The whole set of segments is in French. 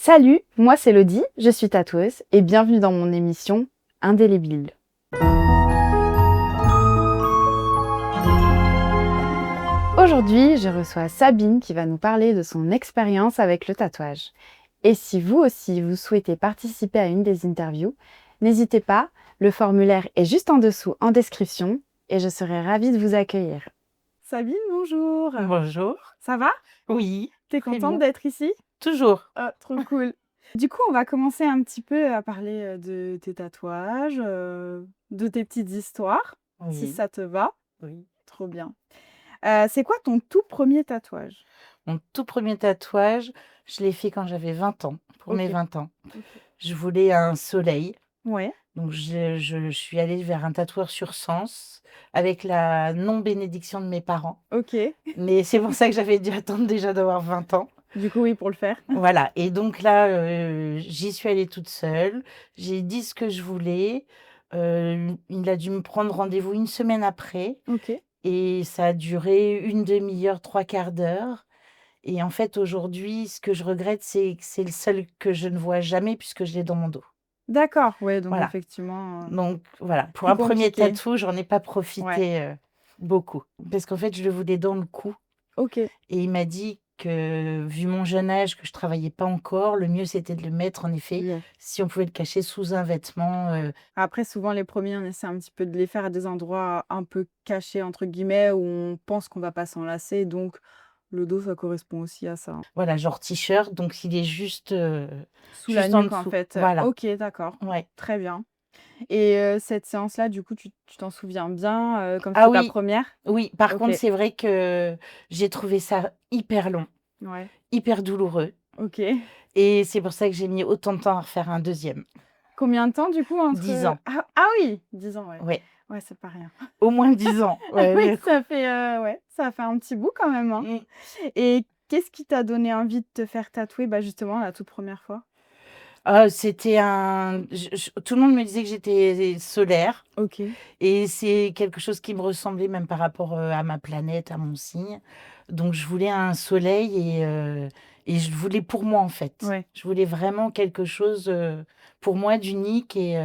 Salut, moi c'est Lodi, je suis tatoueuse et bienvenue dans mon émission Indélébile. Aujourd'hui, je reçois Sabine qui va nous parler de son expérience avec le tatouage. Et si vous aussi vous souhaitez participer à une des interviews, n'hésitez pas, le formulaire est juste en dessous en description et je serai ravie de vous accueillir. Sabine, bonjour. Bonjour. Ça va? Oui, T'es très contente bien. d'être ici? Toujours. Ah, trop cool. Du coup, on va commencer un petit peu à parler de tes tatouages, de tes petites histoires, si Oui, ça te va. oui. Trop bien. C'est quoi ton tout premier tatouage? Mon tout premier tatouage, je l'ai fait quand j'avais 20 ans, pour mes Ok, 20 ans. ok. Je voulais un soleil, Ouais, donc je suis allée vers un tatoueur sur Sens avec la non-bénédiction de mes parents. ok. Mais c'est pour ça que j'avais dû attendre déjà d'avoir 20 ans. Du coup, oui, pour le faire. Voilà, et donc là, j'y suis allée toute seule. J'ai dit ce que je voulais. Il a dû me prendre rendez-vous une semaine après. Ok. Et ça a duré une demi-heure, trois quarts d'heure. Et en fait, aujourd'hui, ce que je regrette, c'est que c'est le seul que je ne vois jamais puisque je l'ai dans mon dos. D'accord, ouais, donc Voilà. effectivement, Donc voilà, pour plus un premier compliqué. tatou, j'en ai pas Ouais, profité beaucoup. Parce qu'en fait, je le voulais dans le cou. ok. Et il m'a dit que, vu mon jeune âge, que je travaillais pas encore, le mieux c'était de le mettre, en effet, Yeah. si on pouvait le cacher sous un vêtement. Après, souvent, les premiers, on essaie un petit peu de les faire à des endroits un peu cachés, entre guillemets, où on pense qu'on va pas s'enlacer. Donc, le dos, ça correspond aussi à ça, hein. Voilà, genre t-shirt, donc il est juste, Sous la juste en nuque, en dessous. fait. Voilà, Ok, d'accord. ouais. Très bien. Et cette séance-là, du coup, tu t'en souviens bien, comme Ah c'était ta oui, première? oui, par OK, contre, c'est vrai que j'ai trouvé ça hyper long, ouais, hyper douloureux OK. et c'est pour ça que j'ai mis autant de temps à refaire un deuxième. Combien de temps, du coup, 10 entre ans, ah oui! 10 ans, ouais. ouais, Ouais, c'est pas rien. au moins 10 ans, Oui, ouais, ouais, ça fait un petit bout quand même, hein. mmh. Et qu'est-ce qui t'a donné envie de te faire tatouer, bah, justement, la toute première fois? C'était un tout le monde me disait que j'étais solaire OK, et c'est quelque chose qui me ressemblait même par rapport, à ma planète, à mon signe. Donc je voulais un soleil et je le voulais pour moi, en fait. ouais, Je voulais vraiment quelque chose, pour moi d'unique et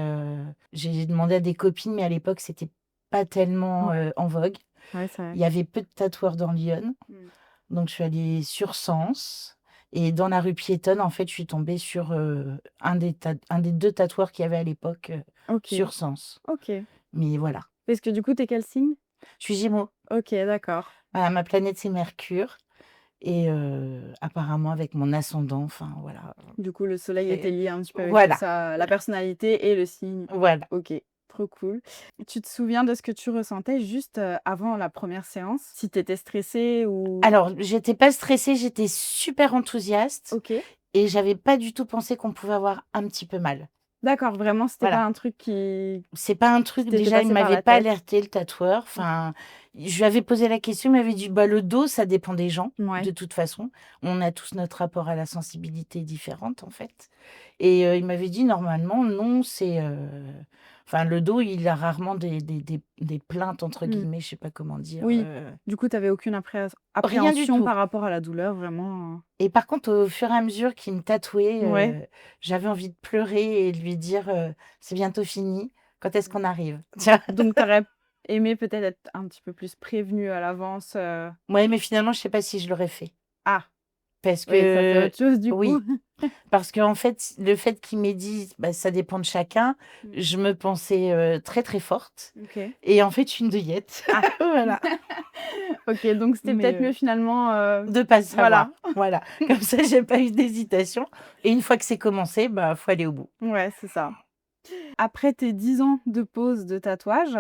j'ai demandé à des copines, mais à l'époque, c'était pas tellement, ouais, en vogue. ouais, c'est Il vrai. y avait peu de tatoueurs dans Lyon, Mmh. donc je suis allée sur Sens et dans la rue piétonne, en fait, je suis tombée sur, un des 2 tatoueurs qu'il y avait à l'époque, OK, sur Sens. OK. Mais voilà. Parce que, du coup, tu es quel signe? Je suis Gémeaux. OK, d'accord. Voilà, ma planète, c'est Mercure et apparemment avec mon ascendant, enfin voilà, Du coup, le soleil était c'est lié un petit peu avec tout voilà, ça, la personnalité et le signe. voilà. OK, trop cool. Tu te souviens de ce que tu ressentais juste, avant la première séance? Si tu étais stressée ou Alors, j'étais pas stressée, j'étais super enthousiaste OK, et j'avais pas du tout pensé qu'on pouvait avoir un petit peu mal. d'accord, vraiment, c'était pas Voilà. un truc C'est pas un qui truc, t'était déjà, il passé par m'avait la pas tête? alerté, le tatoueur. OK. Enfin, je lui avais posé la question, il m'avait dit: «Bah, le dos, ça dépend des gens, Mouais, de toute façon. On a tous notre rapport à la sensibilité différente, en fait» et il m'avait dit: «Normalement, non, c'est, enfin, le dos, il a rarement des "plaintes" entre mmh, guillemets», je sais pas comment dire, oui. Du coup, tu avais aucune rien du appréhension tout par rapport à la douleur, vraiment, et par contre, au fur et à mesure qu'il me tatouait, Ouais. j'avais envie de pleurer et de lui dire, «C'est bientôt fini, quand est-ce qu'on arrive?» Donc tu aurais aimé peut-être être un petit peu plus prévenue à l'avance, Ouais, mais finalement, je sais pas si je l'aurais fait. Ah! Parce Oui, ça, c'est que autre chose, du coup. oui, parce qu'en fait, le fait qu'il m'ait dit: «Bah, ça dépend de chacun», Mmh. je me pensais, très, très forte OK. et en fait, je suis une deuillette. Ah! Voilà, OK, donc c'était mais peut-être mieux finalement, de pas voilà. savoir. Voilà, comme ça, j'ai pas eu d'hésitation et une fois que c'est commencé, bah, faut aller au bout. Ouais, c'est ça. Après tes 10 ans de pause de tatouage,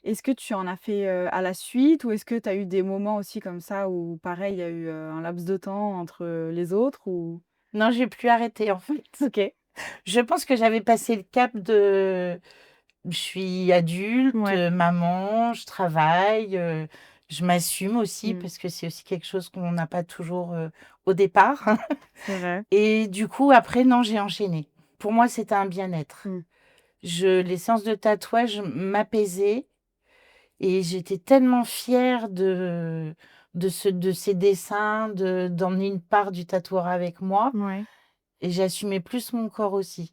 est-ce que tu en as fait, à la suite ou est-ce que tu as eu des moments aussi comme ça où pareil, il y a eu, un laps de temps entre, les autres ou? Non, j'ai plus arrêté, en fait. OK. Je pense que j'avais passé le cap de je suis adulte, Ouais. maman, je travaille, je m'assume aussi Mmh. parce que c'est aussi quelque chose qu'on n'a pas toujours, au départ C'est vrai. et du coup après non, j'ai enchaîné. Pour moi, c'était un bien-être. Mmh. Les séances de tatouage m'apaisaient et j'étais tellement fière de ces dessins, d'emmener une part du tatoueur avec moi Ouais. et j'assumais plus mon corps aussi.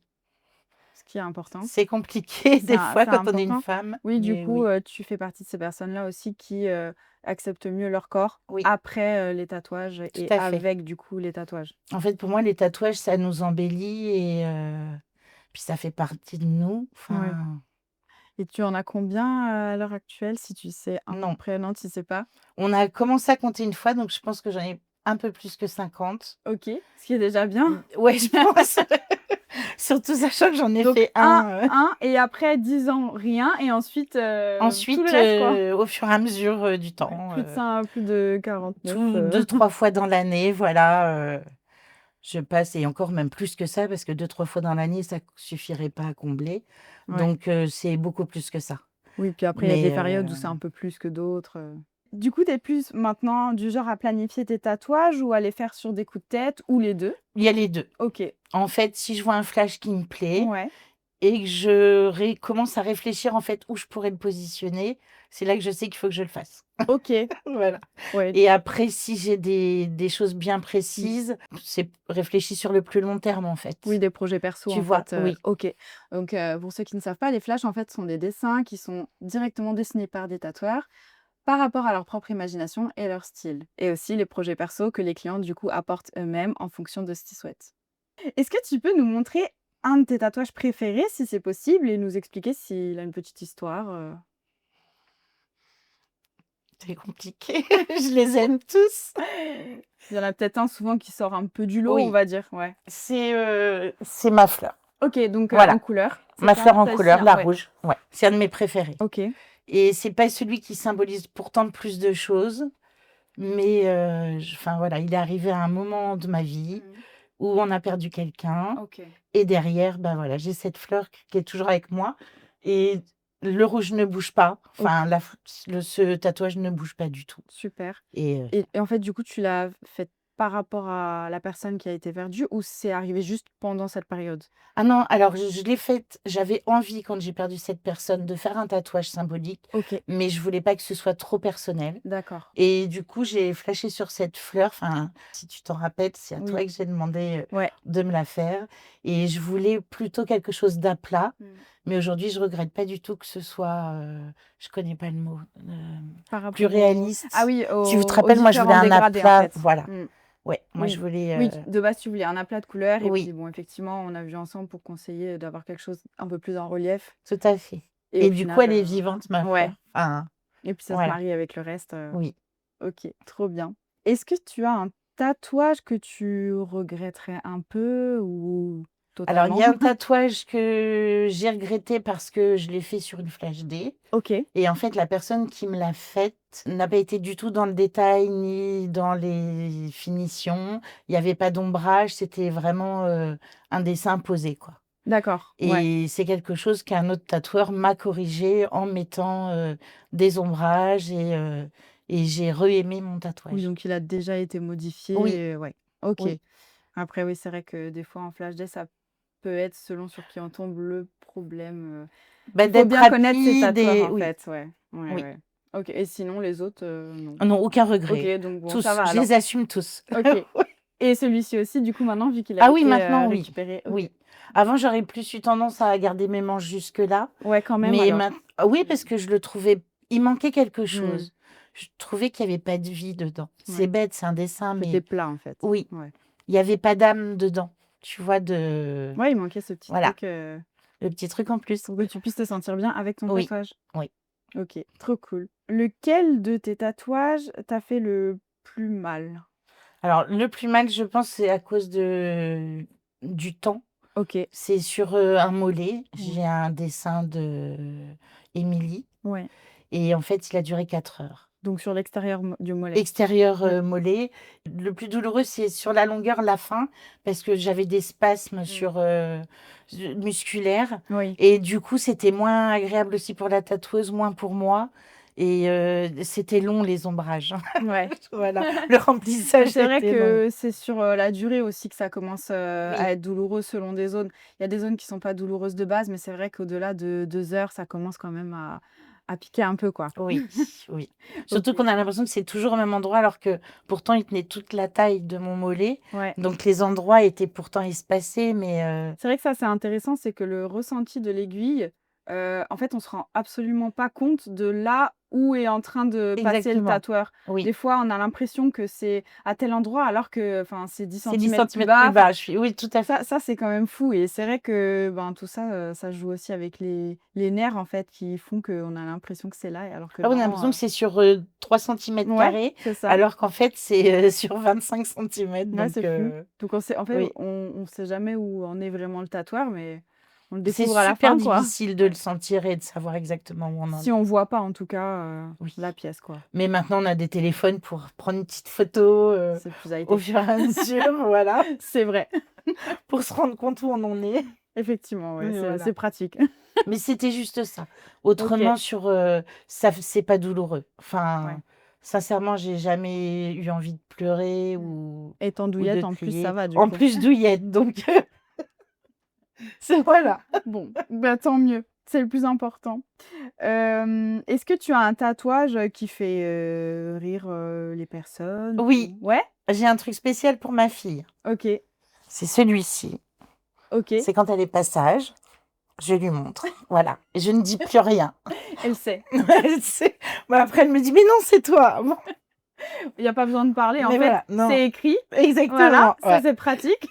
Ce qui est important. C'est compliqué des fois C'est quand on est une important. femme, Oui, du mais coup, oui, tu fais partie de ces personnes-là aussi qui, acceptent mieux leur corps oui, après, les tatouages tout et à fait. avec, du coup, les tatouages. En fait, pour moi, les tatouages, ça nous embellit et puis ça fait partie de nous. Ouais. Enfin, Et tu en as combien, à l'heure actuelle, si tu sais à peu non. près? Non, tu sais pas? On a commencé à compter une fois, donc je pense que j'en ai un peu plus que 50. OK, ce qui est déjà bien. Ouais, je pense. Surtout sachant que j'en ai Donc fait un. 1 et après 10 ans, rien et ensuite, tout le Ensuite, reste, quoi? au fur et à mesure, du Ouais, temps, plus de 49, tout 2-3 fois dans l'année, voilà, je passe et encore même plus que ça parce que 2-3 fois dans l'année, ça suffirait pas à combler. Ouais. Donc c'est beaucoup plus que ça. Oui, puis après, il y a des Mais périodes où c'est un peu plus que d'autres. Du coup, tu es plus maintenant du genre à planifier tes tatouages ou à les faire sur des coups de tête ou les 2? il y a les 2. OK. En fait, si je vois un flash qui me plaît Ouais. et que je commence à réfléchir, en fait, où je pourrais le positionner, c'est là que je sais qu'il faut que je le fasse. OK. Voilà. Ouais. Et après, si j'ai des choses bien Mmh. précises, c'est réfléchi sur le plus long terme, en Oui, fait. des projets perso, Tu en vois? fait, Oui, OK. Donc, pour ceux qui ne savent pas, les flashs, en fait, sont des dessins qui sont directement dessinés par des tatoueurs par rapport à leur propre imagination et leur style. Et aussi les projets perso que les clients, du coup, apportent eux-mêmes en fonction de ce qu'ils souhaitent. Est-ce que tu peux nous montrer un de tes tatouages préférés, si c'est possible, et nous expliquer s'il a une petite histoire? c'est compliqué. Je les aime tous. Il y en a peut-être un souvent qui sort un peu du lot, on Oui, va dire, ouais. c'est ma fleur. OK, donc, en Voilà, couleur. C'est ma fleur pas en celle-ci, couleur, hein? la Ouais. rouge. Ouais, c'est un de mes préférés. OK. Et c'est pas celui qui symbolise pourtant le plus de choses, mais enfin voilà, il est arrivé à un moment de ma vie Mmh. où on a perdu quelqu'un OK. et derrière, ben voilà, j'ai cette fleur qui est toujours avec moi et le rouge ne bouge pas. Enfin, OK, ce tatouage ne bouge pas du tout super. et Et en fait, du coup, tu l'as fait par rapport à la personne qui a été perdue ou c'est arrivé juste pendant cette période? ah non, alors je l'ai faite, j'avais envie quand j'ai perdu cette personne de faire un tatouage symbolique, OK, mais je voulais pas que ce soit trop personnel. d'accord. Et du coup, j'ai flashé sur cette fleur, enfin, si tu t'en rappelles, c'est à toi Oui, que j'ai demandé, ouais. de me la faire et je voulais plutôt quelque chose d'aplat, Mmh. mais aujourd'hui, je regrette pas du tout que ce soit, je connais pas le mot, Par plus rapport réaliste. oui, Tu te aux rappelles, moi, je voulais différents un dégradés, en aplat, fait. voilà. Mmh. Ouais, moi, je Oui, voulais, oui, de base, tu voulais un aplat de couleurs et puis oui, bon, effectivement, on a vu ensemble pour conseiller d'avoir quelque chose un peu plus en relief tout à fait et au et du coup, final, elle est vivante, ma ouais, fleur. Enfin, et puis ça se voilà, marie avec le reste. oui. OK, trop bien. Est-ce que tu as un tatouage que tu regretterais un peu ou Alors, il y totalement? a un tatouage que j'ai regretté parce que je l'ai fait sur une flash D. OK, Et en fait, la personne qui me l'a faite n'a pas été du tout dans le détail ni dans les finitions. Il y avait pas d'ombrage, c'était vraiment, un dessin posé, quoi. d'accord, ouais. Et c'est quelque chose qu'un autre tatoueur m'a corrigé en mettant, des ombrages et j'ai re-aimé mon Oui, tatouage. donc il a déjà été Oui, modifié, ouais. OK. oui. Après oui, c'est vrai que des fois en flash day, ça peut être selon sur qui on tombe le problème. Bah, Il faut d'être bien connaître ses rapide tatoueurs et en oui, fait, ouais. Ouais, oui. ouais. OK et sinon les autres, non? Non, aucun OK, regret. donc bon, ça Tous, va je alors. les assume tous. OK Oui. et celui-ci aussi du coup maintenant vu qu'il a Ah oui, été, maintenant oui, récupéré? OK. oui. Avant, j'aurais plus eu tendance à garder mes manches jusque-là, Ouais, quand même mais alors? maint oui, Mmh. parce que je le trouvais il manquait quelque Mmh. chose. Je trouvais qu'il y avait pas de vie dedans. C'est Ouais, bête, c'est un dessin, c'était mais plat en fait. oui, Ouais. il y avait pas d'âme dedans. Tu vois? De Ouais, il manquait ce petit voilà, truc, le petit truc en plus. pour que tu puisses te sentir bien avec ton Oui, tatouage. oui. OK, trop cool. Lequel de tes tatouages t'a fait le plus mal? Alors le plus mal, je pense, c'est à cause du temps. OK. C'est sur, un mollet. Mmh. J'ai un dessin de Émilie Ouais, et en fait, il a duré 4 heures. donc sur l'extérieur du mollet? Extérieur, Ouais. mollet. Le plus douloureux, c'est sur la longueur, la fin, parce que j'avais des spasmes Mmh. sur, musculaires Oui. et du coup, c'était moins agréable aussi pour la tatoueuse, moins pour moi et c'était long les ombrages. Ouais. Voilà, le Mais remplissage c'est vrai était long. que c'est sur, la durée aussi que ça commence, à Oui, être douloureux selon des zones. Il y a des zones qui sont pas douloureuses de base, mais c'est vrai qu'au-delà de 2 heures, ça commence quand même à piquer un peu, quoi. Oui, oui. Surtout OK. qu'on a l'impression que c'est toujours au même endroit alors que pourtant il tenait toute la taille de mon mollet. Ouais. Donc les endroits étaient pourtant espacés, mais C'est vrai que ça, c'est intéressant, c'est que le ressenti de l'aiguille, en fait, on se rend absolument pas compte de là où est en train de passer le exactement. tatoueur. Oui, Des fois, on a l'impression que c'est à tel endroit alors que, enfin, c'est 10 c'est 10 centimètres plus centimètres bas. plus Enfin, bas. Oui, tout à fait. ça, c'est quand même fou et c'est vrai que, ben, tout ça, ça joue aussi avec les nerfs, en fait, qui font qu'on a l'impression que c'est là et alors que Ah, on a non, l'impression que c'est sur 3 centimètres ouais, carrés, c'est ça. alors qu'en fait c'est sur 25 centimètres. Ouais, Donc c'est fou. Donc on sait en fait, oui, on sait jamais où en est vraiment le tatoueur, mais on le c'est découvre à la super fin, quoi. difficile de le sentir et de savoir exactement où on en Si est. on voit pas, en tout cas, Oui. la pièce, quoi. Mais maintenant on a des téléphones pour prendre une petite photo C'est plus au high-tech. fur et à mesure, voilà, C'est vrai. pour se rendre compte où on en est. Effectivement, ouais, Mais c'est voilà. pratique. Mais c'était juste ça. OK, Autrement, ça, c'est pas douloureux. ouais. Enfin, sincèrement, j'ai jamais eu envie de pleurer Mmh. ou, Étant ou de douillette, en plus, ça crier. va, du En coup. plus douillette, donc voilà. Bon, bah, tant mieux, c'est le plus important. Est-ce que tu as un tatouage, qui fait, rire, les personnes Oui, ou ouais? j'ai un truc spécial pour ma fille. OK, C'est celui-ci. OK. C'est quand elle est passage, je lui montre. Voilà. Et je ne dis plus rien. Elle sait. Elle sait. Bon, après, elle me dit, mais non, c'est toi. Bon, Il y a pas besoin de parler, en mais fait, voilà, non. c'est écrit. Voilà, Exactement. ça, Ouais. c'est pratique.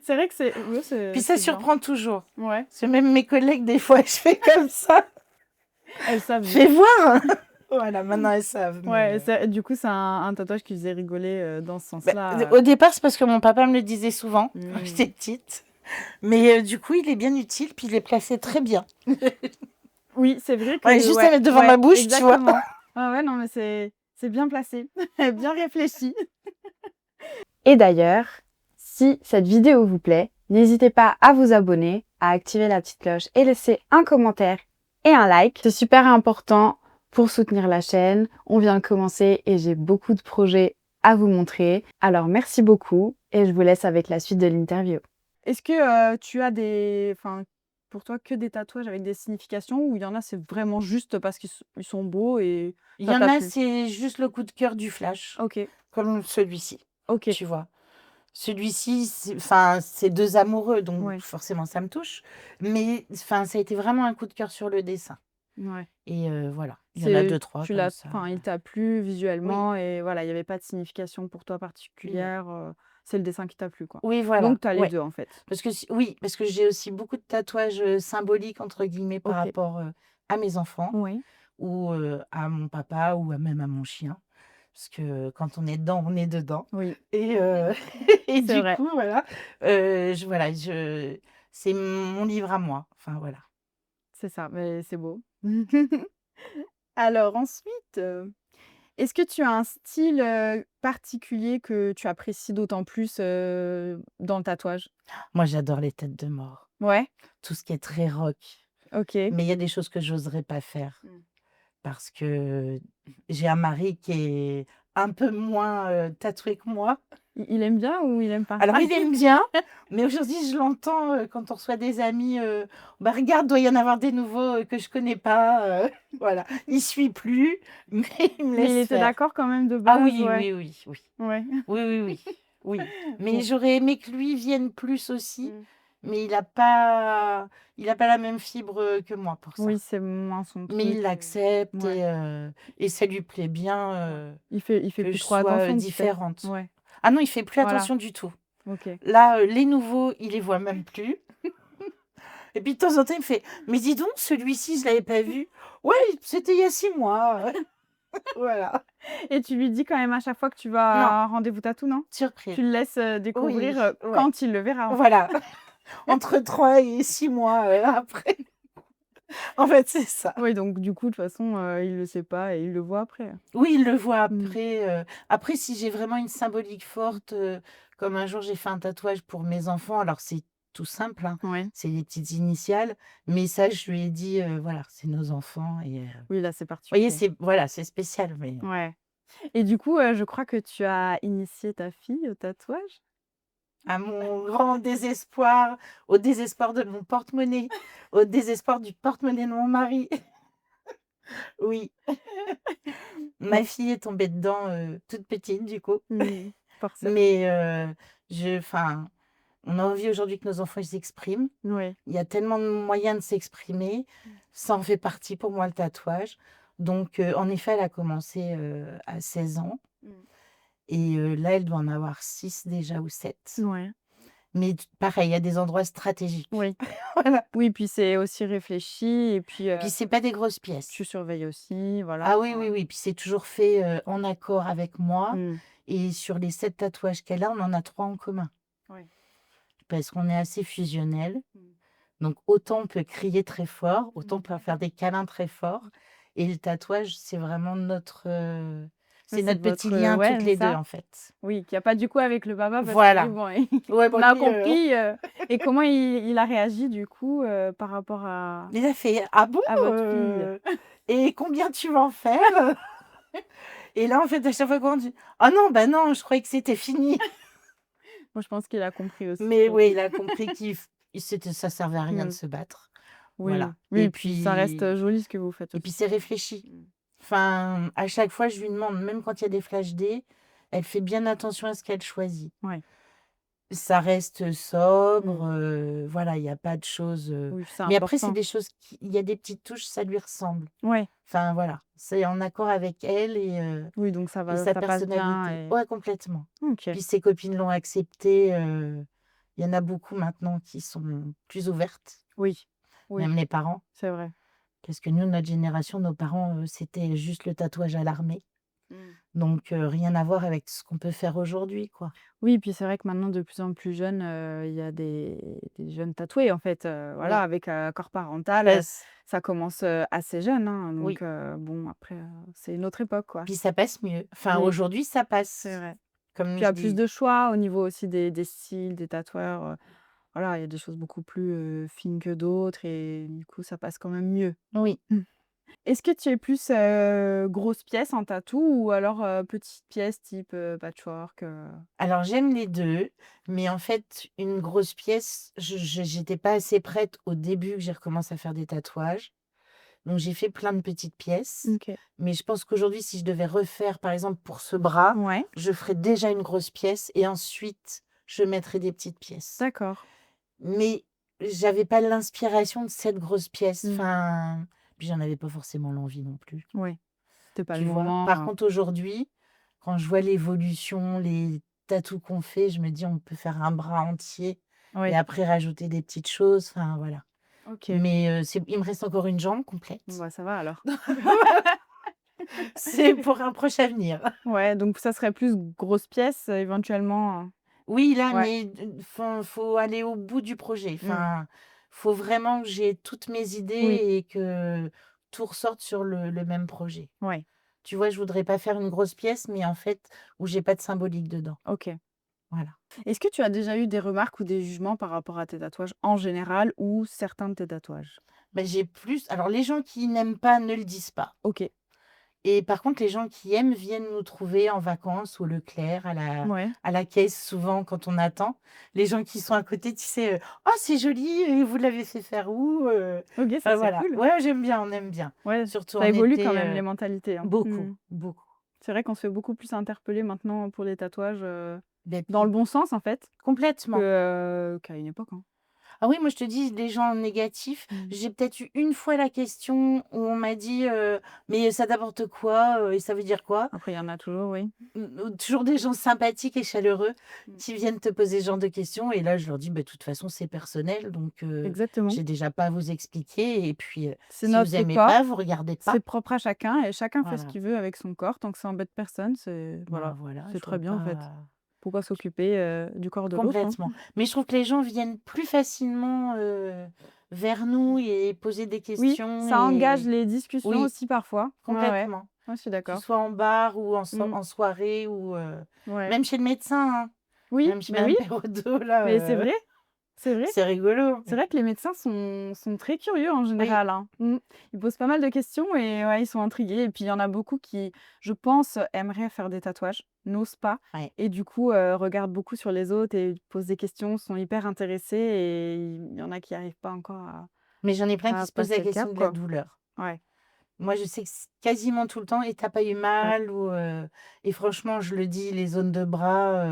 C'est vrai que c'est ouais, Puis ça c'est bien. surprend toujours. Ouais, Parce que même mes collègues, des fois, je fais comme ça. elles savent Fais vite. voir. Voilà, maintenant elles savent. Ouais, Mais c'est du coup, c'est un tatouage qui faisait rigoler, dans ce bah, sens-là, au départ, c'est parce que mon papa me le disait souvent quand Mmh. j'étais petite. Mais du coup, il est bien utile, puis il est placé très bien. Oui, c'est vrai Ouais, que juste à ouais, mettre devant ouais, ma bouche, tu vois. exactement. Ah ouais, non, mais c'est bien placé, bien réfléchi. Et d'ailleurs, si cette vidéo vous plaît, n'hésitez pas à vous abonner, à activer la petite cloche et laisser un commentaire et un like. C'est super important pour soutenir la chaîne. On vient de commencer et j'ai beaucoup de projets à vous montrer. Alors merci beaucoup et je vous laisse avec la suite de l'interview. Est-ce que tu as enfin, pour toi, que des tatouages avec des significations ou il y en a, c'est vraiment juste parce ils sont beaux et Il y ça en t'a a, plu? c'est juste le coup de cœur du flash, OK, comme celui-ci, OK, tu vois. Celui-ci, enfin, c'est deux amoureux, donc ouais, forcément ça me touche. Mais enfin, ça a été vraiment un coup de cœur sur le dessin. ouais. Et voilà, il y en a deux, trois Tu comme l'as ça. enfin, il t'a plu Oui, visuellement et voilà, il y avait pas de signification pour toi non. particulière, c'est le dessin qui t'a plu, quoi. Oui, voilà, Donc tu as les ouais. 2 en fait? Parce que oui, parce que j'ai aussi beaucoup de tatouages symboliques, entre guillemets, par OK. rapport à mes enfants Oui, ou à mon papa ou même à mon chien. Parce que quand on est dedans, on est dedans. oui, Et, et c'est du vrai, coup, voilà, voilà, c'est mon livre à moi. Enfin, voilà. c'est ça, mais c'est beau. Alors ensuite, est-ce que tu as un style, particulier que tu apprécies d'autant plus, dans le tatouage? Moi, j'adore les têtes de mort. Ouais? Tout ce qui est très rock. OK. Mais il y a des choses que j'oserais pas faire. Mmh. Parce que j'ai un mari qui est un peu moins tatoué que moi. Il aime bien ou il aime pas? Alors il aime bien, mais aujourd'hui je l'entends quand on reçoit des amis, bah regarde, doit y en avoir des nouveaux que je connais pas. Voilà, il suit plus, mais il me Mais il laisse était faire. d'accord quand même de Ah base, oui, ouais. oui, oui, oui, Ouais. oui, oui, oui, oui. Mais Bon. j'aurais aimé que lui vienne plus aussi, Mmh. mais il a pas la même fibre que moi pour ça. Oui, c'est moins son Mais il truc, l'accepte ouais, et ça lui plaît bien ouais. Il fait que plus je trop sois attention peut-être? différente. Ouais, Ah non, il fait plus voilà, attention du tout. OK. Là, les nouveaux, il les voit même plus. Et puis de temps en temps, il me fait: «Mais dis donc, celui-ci, je l'avais pas vu». «Ouais, c'était il y a 6 mois». Voilà. Et tu lui dis quand même à chaque fois que tu Non, vas à un rendez-vous tatou, non? surprise. Tu le laisses, Oui, découvrir, ouais, quand il le verra, en fait? voilà. Entre 3 et 6 mois, après. En fait, c'est ça. Oui, donc du coup, de toute façon, il le sait pas et il le voit après. Oui, il le voit Mmh. après. Après, si j'ai vraiment une symbolique forte, comme un jour j'ai fait un tatouage pour mes enfants, alors c'est tout simple, hein, Ouais. c'est les petites initiales, mais ça, je lui ai dit, voilà, c'est nos enfants et Oui, là, c'est vous voyez, particulier. c'est voilà, c'est spécial, mais Ouais. Et du coup, je crois que tu as initié ta fille au tatouage? à mon grand désespoir, au désespoir de mon porte-monnaie, au désespoir du porte-monnaie de mon mari. Oui, ma Bon, fille est tombée dedans, toute petite du coup. mmh, forcément. Mais on a envie aujourd'hui que nos enfants ils s'expriment. Oui. Il y a tellement de moyens de s'exprimer. Ça en fait partie pour moi le tatouage. Donc en effet, elle a commencé, à 16 ans Mmh. et là, elle doit en avoir 6 déjà ou 7. Ouais. Mais t pareil, il y a des endroits stratégiques. Oui. Voilà. Oui, puis c'est aussi réfléchi et puis, Puis c'est pas des grosses pièces. tu surveilles aussi, voilà. Ah oui, oui, oui, puis c'est toujours fait, en accord avec moi Mmh. et sur les 7 tatouages qu'elle a, on en a 3 en commun. Oui. Parce qu'on est assez fusionnels. Mmh. Donc autant on peut crier très fort, autant on Mmh. peut faire des câlins très forts et le tatouage, c'est vraiment Ouais, c'est c'est notre petit votre, lien ouais, toutes c'est les 2 ça. en fait. Oui, qu'il y a pas du coup avec le papa parce que lui, Voilà. bon, Ouais, on bon a lui, compris, et comment il a réagi du coup, par rapport il a fait: «Ah bon, à votre fille? heu? Et combien tu vas en faire?» Et là, en fait, à chaque fois qu'on dit: «Ah non, bah non, je croyais que c'était fini». Moi, je pense qu'il a compris aussi, Mais oui, il a compris ça servait à rien de Mmh. se battre. Oui, Voilà oui et puis ça reste, joli ce que vous faites et puis aussi. c'est réfléchi. Mmh. Enfin, à chaque fois, je lui demande, même quand il y a des flash day, elle fait bien attention à ce qu'elle choisit. Ouais. Ça reste sobre, Mmh. voilà, il y a pas de choses, Oui, c'est mais après c'est important. des choses qui il y a des petites touches, ça lui ressemble. Ouais. Enfin voilà, c'est en accord avec elle Oui, donc et sa ça passe bien personnalité. et Ouais, complètement. OK. Puis ses copines l'ont accepté, il y en a beaucoup maintenant qui sont plus ouvertes, Oui. Oui, même les parents. c'est vrai. Parce que nous, notre génération, nos parents, c'était juste le tatouage à l'armée. Mmh. Donc rien à voir avec ce qu'on peut faire aujourd'hui, quoi. Oui, puis c'est vrai que maintenant de plus en plus jeunes, il y a des jeunes tatoués en fait, Oui, voilà avec, accord parental, passe ça commence, assez jeune, hein, oui, donc bon après, c'est une autre époque quoi. puis ça passe mieux. Enfin, Oui, aujourd'hui, ça c'est passe, vrai. comme Puis il y je a plus dis de choix au niveau aussi des styles, des tatoueurs, voilà, il y a des choses beaucoup plus, fines que d'autres et du coup ça passe quand même mieux. oui. Mmh. Est-ce que tu es plus, grosse pièce en tatou ou alors, petite pièce type, patchwork, Alors j'aime les 2, mais en fait, une grosse pièce, je j'étais pas assez prête au début que j'ai recommencé à faire des tatouages. Donc j'ai fait plein de petites pièces, OK. mais je pense qu'aujourd'hui, si je devais refaire, par exemple, pour ce bras, Ouais, je ferais déjà une grosse pièce et ensuite je mettrais des petites pièces. d'accord. Mais j'avais pas l'inspiration de cette grosse pièce, Mmh. enfin, puis j'en avais pas forcément l'envie non plus, Ouais, c'était pas le tu vois? Par moment, contre, aujourd'hui, quand je vois l'évolution, les tatous qu'on fait, je me dis: «On peut faire un bras entier et ouais, après rajouter des petites choses», enfin voilà. OK. Mais c'est il me reste encore une jambe Bon, complète. bah, ça va alors. C'est pour un proche avenir. Ouais, donc ça serait plus grosse pièce, éventuellement, Oui, là, ouais. mais faut aller au bout du projet. Mmh. Enfin, faut vraiment que j'ai toutes mes idées Oui, et que tout ressorte sur le même projet. ouais, Tu vois, je voudrais pas faire une grosse pièce, mais en fait, où j'ai pas de symbolique dedans. OK. Voilà. Est-ce que tu as déjà eu des remarques ou des jugements par rapport à tes tatouages en général ou certains de tes tatouages? Mais j'ai plus alors les gens qui n'aiment pas ne le disent pas OK. et par contre les gens qui aiment viennent nous trouver en vacances au Leclerc, Ouais. à la caisse souvent quand on attend. Les gens qui sont à côté, tu sais, «Oh c'est joli et vous l'avez fait faire où?» OK, ça enfin c'est voilà. cool. Ouais, j'aime bien, on aime bien. Ouais, Surtout ça en évolue quand été, même les mentalités, hein. beaucoup, Mmh. beaucoup. C'est vrai qu'on se fait beaucoup plus interpeller maintenant pour les tatouages, Beh, dans le puis bon sens en fait, complètement. qu'à une époque, hein. Ah oui, moi je te dis, les gens négatifs, Mmh. j'ai peut-être eu une fois la question où on m'a dit, «Mais ça t'apporte quoi, et ça veut dire quoi?» Après il y en a toujours, oui. Toujours des gens sympathiques et chaleureux Mmh. qui viennent te poser ce genre de questions et là je leur dis: «Bah, de toute façon c'est personnel donc Exactement. j'ai déjà pas à vous expliquer et puis, C'est si vous notre aimez corps, pas, vous regardez pas». c'est propre à chacun et chacun fait ce Voilà, qu'il veut avec son corps tant que ça embête personne, c'est bah, voilà, voilà, c'est je vois très bien en fait. pas Pourquoi s'occuper, du corps de l'autre, hein? complètement. Mais je trouve que les gens viennent plus facilement, vers nous et poser des Oui, questions ça engage et les discussions oui, aussi parfois. Ouais, ouais. complètement. Ouais, je suis Que ce d'accord. soit en bar ou Mmh. en soirée ou Ouais. même chez le médecin, hein. Oui, Même chez mais madame oui, Perraudot là, mais c'est vrai, c'est vrai. c'est rigolo. C'est vrai que les médecins sont très curieux en Oui, général, hein. Mmh. Ils posent pas mal de questions et ouais, ils sont intrigués et puis il y en a beaucoup qui, je pense, aimeraient faire des tatouages, n'osent pas ouais. et du coup, regardent beaucoup sur les autres et posent des questions, sont hyper intéressés et il y en a qui arrivent pas encore Mais j'en ai plein qui à se posent la passer le cap, question de la quoi. douleur. Ouais. Moi, je sais que c quasiment tout le temps: «Et tu pas eu Ouais. mal?» ou et franchement, je le dis, les zones de bras,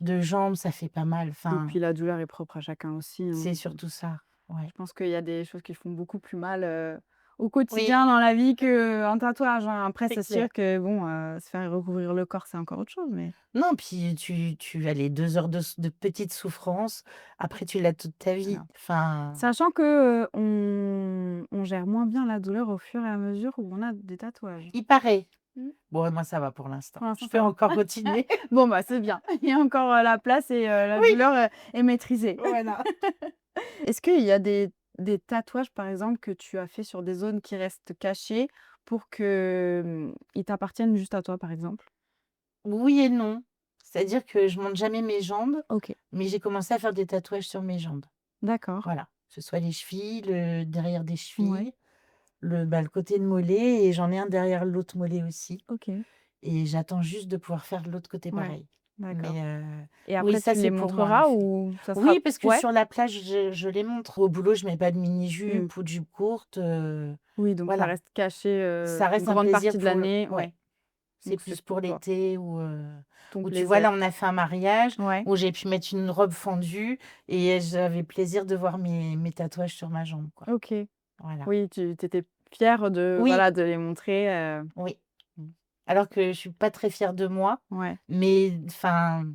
de jambes, ça fait pas mal. Et Enfin, puis la douleur est propre à chacun aussi, c'est hein. surtout ça. Je Ouais. pense qu'il y a des choses qui font beaucoup plus mal, au Oui, quotidien dans la vie qu'un tatouage, hein. Après, c'est c'est sûr clair. que bon, se faire recouvrir le corps, c'est encore autre chose, mais Non, puis tu as les 2 heures de petite souffrance, après tu l'as toute ta vie. voilà. Enfin, Sachant que, on gère moins bien la douleur au fur et à mesure où on a des tatouages. il paraît. Mmh. Bon, moi, ça va pour l'instant. Pour l'instant, Je ça peux va. encore continuer. Bon, bah, c'est bien. Il y a encore, la place et la Oui, douleur, est maîtrisée. voilà. Est-ce qu'il y a des tatouages, par exemple, que tu as fait sur des zones qui restent cachées pour que, ils t'appartiennent juste à toi, par exemple? Oui et non. C'est-à-dire que je monte jamais mes jambes, OK, mais j'ai commencé à faire des tatouages sur mes jambes. d'accord. Voilà, que ce soit les chevilles, le derrière des Ouais, chevilles, le côté de mollet et j'en ai un derrière l'autre mollet aussi OK. et j'attends juste de pouvoir faire de l'autre côté Ouais, pareil. d'accord. Mais Et oui, après ça, tu les c'est pour moi, en montreras effet. ou ça sera Oui, parce que ouais? sur la plage, je les montre. Au boulot, je mets pas de Mmh. mini-jupe ou de jupe courte, Oui, donc ça voilà. reste caché, Ça une reste un grande plaisir partie de pour le l'année, ouais, ouais, c'est donc c'est plus pour pour toi, l'été ton ou tu vois, plaisir. là, on a fait un mariage Ouais, où j'ai pu mettre une robe fendue et j'avais plaisir de voir mes tatouages sur ma jambe, quoi. OK. Voilà. Oui, tu étais fière de Oui, voilà, de les montrer, oui. Mmh. Alors que je suis pas très fière de moi, ouais. mais enfin,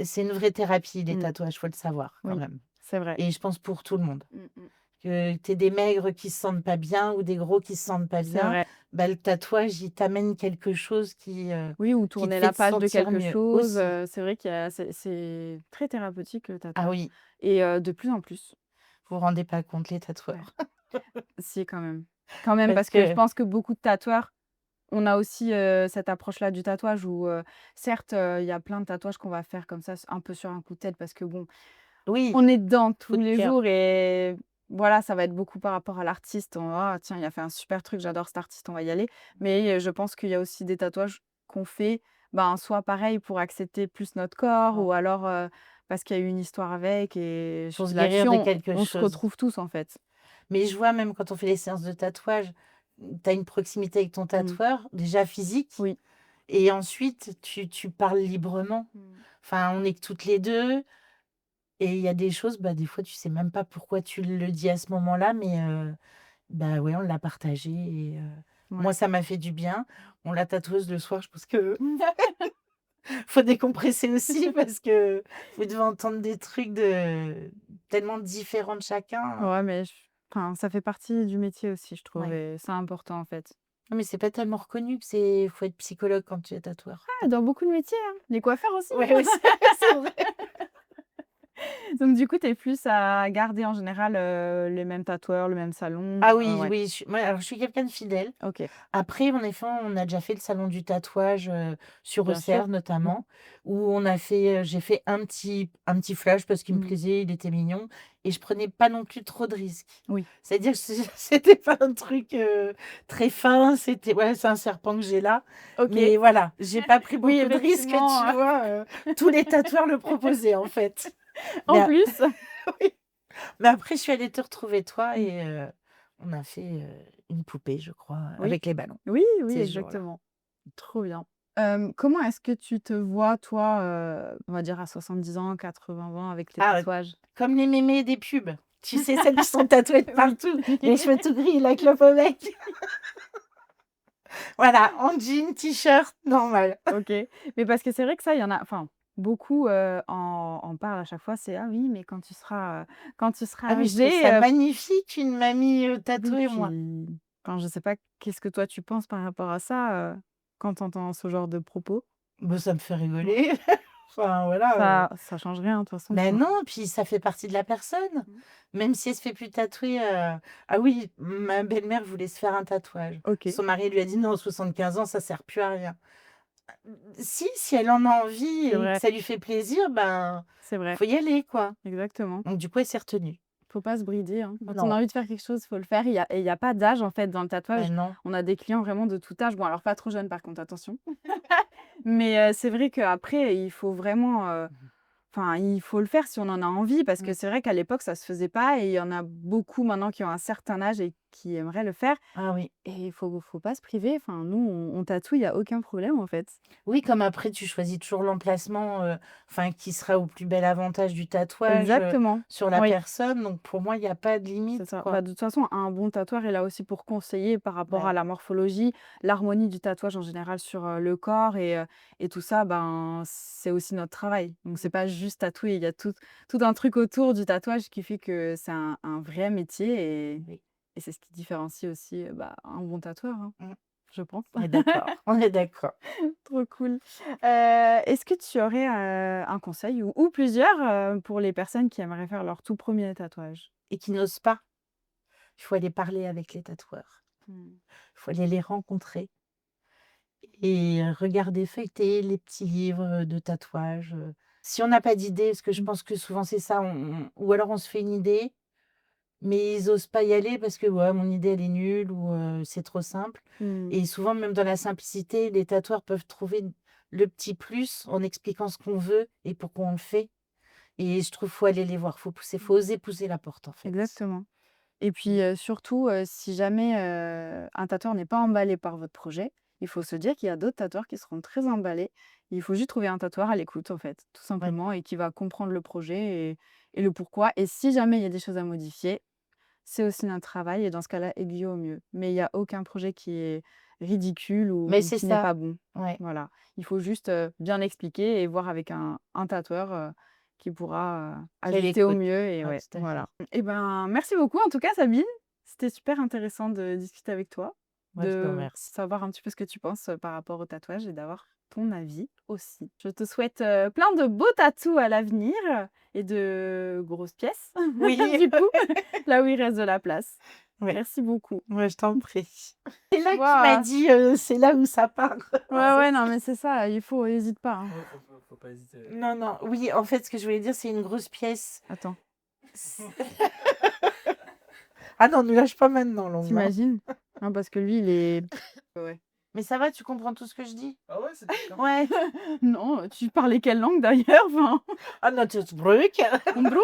c'est une vraie thérapie, les Mmh. tatouages, faut le savoir quand Oui, même c'est vrai. et je pense pour tout le monde. Mmh mh. Que tu des maigres qui se sentent pas bien ou des gros qui se sentent pas C'est bien, vrai. bah, le tatouage, il t'amène quelque chose Oui, ou qui te tourner fait la te page de sentir quelque mieux chose, aussi. c'est vrai qu'il y a c'est très thérapeutique le Ah tatouage oui, et de plus en plus. vous vous rendez pas compte les Ouais. tatoueurs. Si quand même. Quand même Parce parce que je que pense que beaucoup de tatoueurs, on a aussi, cette approche-là du tatouage où, certes, il y a plein de tatouages qu'on va faire comme ça, un peu sur un coup de tête parce que bon, oui, on est dedans coup tous de les cœur. jours et voilà, ça va être beaucoup par rapport à l'artiste. On: «Ah tiens, il a fait un super truc, j'adore cet artiste, on va y aller». Mais je pense qu'il y a aussi des tatouages qu'on fait, ben, soit pareil pour accepter plus notre corps Ouais. ou alors, parce qu'il y a eu une histoire avec et ch Pour se guérir là-dessus de quelque on se chose. retrouve tous en fait. Mais je vois même quand on fait les séances de tatouage, tu as une proximité avec ton Mmh. tatoueur, déjà physique Oui. et ensuite tu parles librement. Mmh. Enfin, on est que toutes les 2. Et il y a des choses, bah, des fois, tu sais même pas pourquoi tu le dis à ce moment-là, mais bah, ouais, on l'a partagé et moi, Ouais. ça m'a fait du bien. Bon, la tatoueuse, le soir, je pense que faut décompresser aussi parce que vous devez entendre des trucs de tellement différents de chacun. Ouais, mais enfin, ça fait partie du métier aussi, je trouve Ouais. et c'est important en fait. Non, mais c'est pas tellement reconnu que c'est faut être psychologue quand tu es tatoueur. Ah, dans beaucoup de métiers, hein. Les coiffeurs aussi, Ouais, hein. oui, c'est vrai. Donc du coup, tu es plus à garder en général, les mêmes tatoueurs, le même salon? Ah oui, Ouais. oui, moi, alors je suis quelqu'un de fidèle. OK, Après, en effet, on a déjà fait le salon du tatouage, sur bien sûr. Auxerre Mmh. notamment, où on a fait, j'ai fait un petit flash parce qu'il me Mmh. plaisait, il était mignon et je prenais pas non plus trop de risques. Oui. C'est-à-dire que c'était pas un truc, très fin, c'était ouais, c'est un serpent que j'ai là, OK. mais voilà, j'ai pas pris Oui, beaucoup de risques, effectivement, tu vois? Tous les tatoueurs le proposaient, en fait. Mais en plus. oui, mais après je suis allée te retrouver toi Mmh. et on a fait, une poupée, je crois, Oui. avec les ballons, Oui, oui, ces jours-là. exactement. Trop bien. Comment est-ce que tu te vois toi, on va dire à 70 ans, 80 ans avec tes Ah, tatouages? comme les mémés des pubs. Tu sais, celles qui sont tatouées de Oui. partout, les cheveux tout gris, la clope au bec. Voilà, en jean, t-shirt, normal. OK. Mais parce que c'est vrai que ça, il y en a enfin, beaucoup, en parlent à chaque fois, c'est: «Ah oui, mais quand tu seras Ah mais je trouve âgé, ça magnifique une mamie, oui, tatouée, moi. puis enfin, je sais pas, qu'est-ce que toi tu penses par rapport à ça, quand tu entends ce genre de propos? Bah, ça me fait Ouais. rigoler. Enfin voilà, Ça change rien de toute façon mais pour non, puis ça fait partie de la personne. Mmh. Même si elle se fait plus tatouer, ah oui, ma belle-mère voulait se faire un tatouage. OK, Son mari lui a dit: «Non, 75 ans, ça sert plus à rien». Si elle en a envie c'est et que vrai, ça lui fait plaisir, ben, c'est vrai, faut y aller, quoi. exactement. Donc du coup, elle s'est retenue. Faut pas se brider, hein. Quand on a Non, envie de faire quelque chose, faut le faire. Il y a pas d'âge, en fait, dans le tatouage. ben non. On a des clients vraiment de tout âge. Bon, alors pas trop jeunes par contre, attention. Mais c'est vrai qu'après, il faut vraiment, Mmh enfin, il faut le faire si on en a envie parce que mh. c'est vrai qu'à l'époque, ça se faisait pas et il y en a beaucoup maintenant qui ont un certain âge et qui aimeraient le faire Ah oui. et il faut pas se priver. Enfin, nous, on tatoue, il y a aucun problème, en fait. Oui, comme après tu choisis toujours l'emplacement, enfin qui sera au plus bel avantage du tatouage, Exactement. sur la Oui, personne, donc pour moi, il y a pas de c'est limite, ça. quoi. Bah, de toute façon, un bon tatoueur est là aussi pour conseiller par rapport Bah à la morphologie, l'harmonie du tatouage en général sur, le corps et tout ça, ben, c'est aussi notre travail. Donc c'est pas juste tatouer, il y a tout un truc autour du tatouage qui fait que c'est un vrai métier oui. et c'est ce qui différencie aussi, bah, un bon tatoueur, hein, Mmh. je pense. On est d'accord, on est d'accord. Trop cool. Est-ce que tu aurais, un conseil ou plusieurs, pour les personnes qui aimeraient faire leur tout premier tatouage? Et qui n'osent pas, il faut aller parler avec les tatoueurs. Mmh. Il faut aller les rencontrer et regarder, feuilleter les petits livres, de tatouage, Si on n'a pas d'idée, parce que je Mmh. pense que souvent c'est ça, ou alors on se fait une idée, mais ils osent pas y aller parce que: «Ouais, mon idée elle est nulle» ou «C'est trop simple» Mmh. et souvent même dans la simplicité, les tatoueurs peuvent trouver le petit plus en expliquant ce qu'on veut et pourquoi on le fait et je trouve faut aller les voir, faut oser pousser la porte en fait. Exactement. Et puis, surtout, si jamais, un tatoueur n'est pas emballé par votre projet, il faut se dire qu'il y a d'autres tatoueurs qui seront très emballés. Il faut juste trouver un tatoueur à l'écoute, en fait, tout Ouais, simplement et qui va comprendre le projet et le pourquoi et si jamais il y a des choses à modifier, c'est aussi notre travail et dans ce cas-là, aiguiller au mieux. Mais il y a aucun projet qui est ridicule mais ou c'est qui n'est ça, pas bon. ouais, Voilà. Il faut juste, bien l'expliquer et voir avec un tatoueur, qui pourra, qui est à ajuster au l'écoute. mieux et Ouais, ouais, tout à fait. voilà. Et ben, merci beaucoup en tout cas Sabine. C'était super intéressant de discuter avec toi, Moi, je te de remercie. savoir un petit peu ce que tu penses, par rapport au tatouage et d'avoir ton avis aussi. Je te souhaite, plein de beaux tatous à l'avenir et de grosses pièces Oui, du coup, là où il reste de la place. ouais, Merci beaucoup. ouais, je t'en prie. C'est là qui m'a Waouh! dit, c'est là où ça part. Ouais, ouais, non, mais c'est ça, hésite pas, hein. Ouais, faut pas hésiter. Non, non, oui, en fait, ce que je voulais dire, c'est une grosse pièce. Attends, C Ah non, ne lâche pas maintenant, l'ongle, hein. tu Non, parce que lui, il est ouais. Mais ça va, tu comprends tout ce que je dis? Ah ouais, c'est bien. Ouais. Non, tu parlais quelle langue d'ailleurs? Enfin, Ah natürlich. Umbro?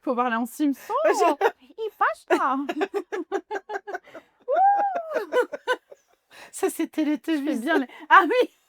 Faut parler en Simpson? Il pasta! Ça, c'était l'été Je fais bien les ah oui!